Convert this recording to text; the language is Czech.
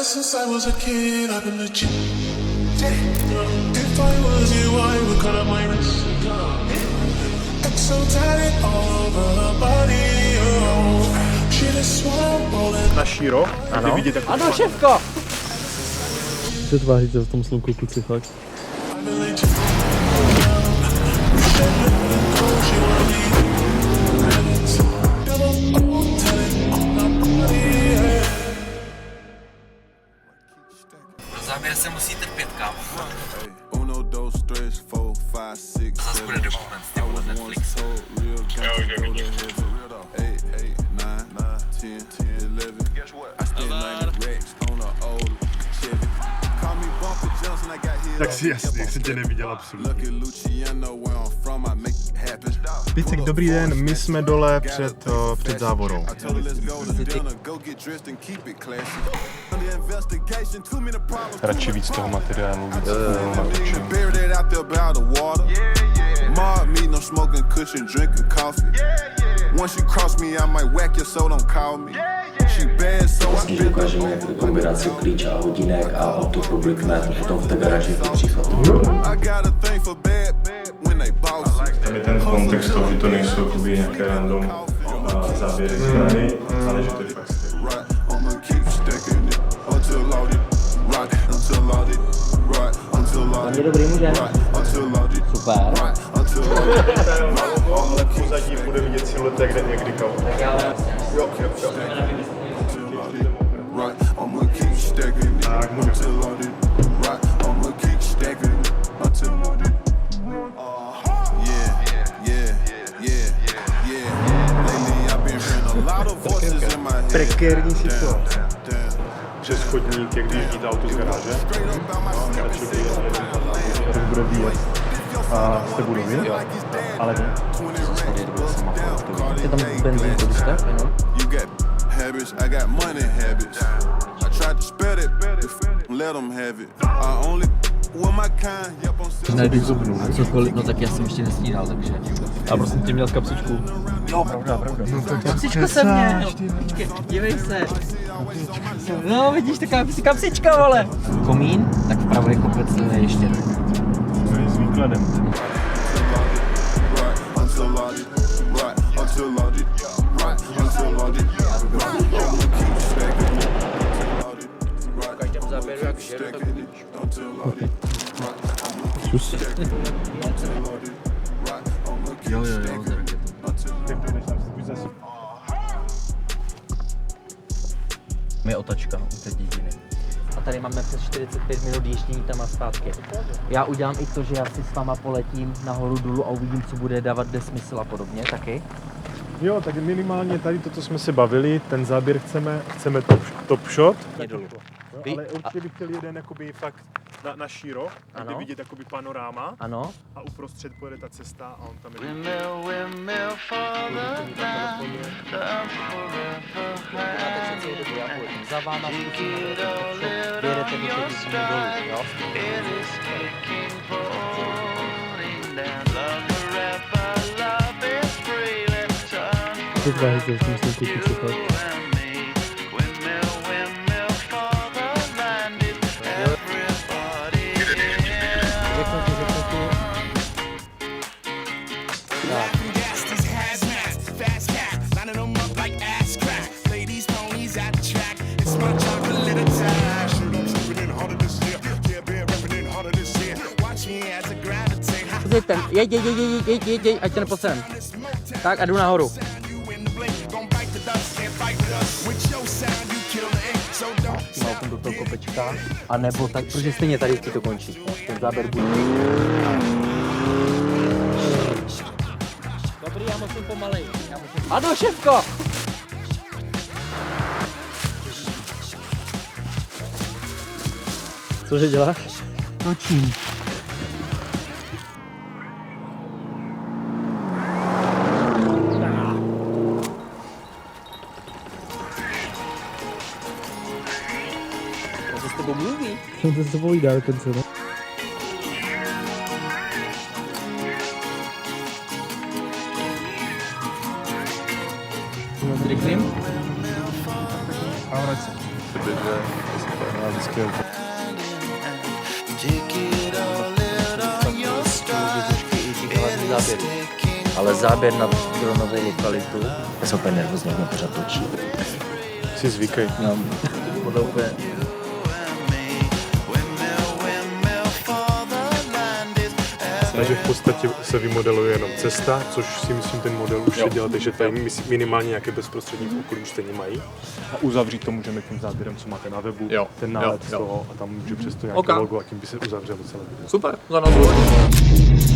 Ever since I was a kid, I've been legit. If I was you, I would cut up my wrist. So tatted all over her body, oh. She just swam rolling. Na šíro, ano. Vidět, jak ano, šéfko! Přetváříte v tom slunku, kluci, fakt. Pro záběr se musí trpět, kámo. Zas bude dokument, ty vole, Netflix. Tak si jasně, jak jsem tě neviděl absolutně. Picek, dobrý den, my jsme dole před závorou. Radši víc toho materiálu, víc toho natočím. Vlastně, že ukážeme kombinaci klíč a hodinek a auto publikne potom v té garáži v příchodu. Tam je ten kontext toho, že to nejsou nějaké random záběry z hry, ale že to je fakt stejný. Mě dobrý může. Super. Ale v pozadí bude vidět siluetek, kde někdy kau. Jo. Tak, můžu. Prekérní situace. Přes chodník, jak vyjíždíte auto z garáže. Radši by jeden bude výjet z té budovy, ale ne. Je tam benzín, to byste? Najdu zubnu. Cokoliv, no tak já jsem ještě nesnídal, takže. A prostě tě měl kapsičku. Jo, pravda. Kapsička se mě. Počkej, dívej se. No, vidíš, taková kapsička, vole. Komín, tak vpravo je kopec ještě. To je s výkladem. Jo, je otočka u té dížiny. A tady máme přes 45 minut jíždění tam a zpátky. Já udělám i to, že já si s váma poletím nahoru dolů a uvidím, co bude dávat kde smysl a podobně, taky? Jo, tak minimálně tady to, co jsme se bavili, ten záběr chceme top shot. Ale určitě bych chtěl jeden jakoby fakt na šíro, kde vidět jakoby panoráma. Ano. A uprostřed pojede ta cesta a on tam je. Za váma vyjedete mi teď dolů, jo? Přetváříte v tom slunku, kluci, fakt. Jeď, ať to neposem. Tak a jdu nahoru. Malkom do toho kopečka, a nebo tak, protože stejně tady ti to končí. Ten záběr bude. Dobrý, já musím pomalej. Ano, šéfko! Cože děláš? Točím. To s tebou mluví. To se povídá dokonce, no. Rychlým? A vrať se. skvělý. Záběr. Ale záběr na dronovou lokalitu. Já jsem úplně nervózní, jak mě pořád točí. Jsi zvykej. No, Podle úplně Takže v podstatě se vymodeluje jenom cesta, což si myslím ten model už je dělá, takže tady minimálně nějaké bezprostřední okolí už stejně mají. A uzavřít to můžeme tím záběrem, co máte na webu, ten nálet z toho a tam může přesto nějaké logo a tím by se uzavřelo celé video. Super, za nás.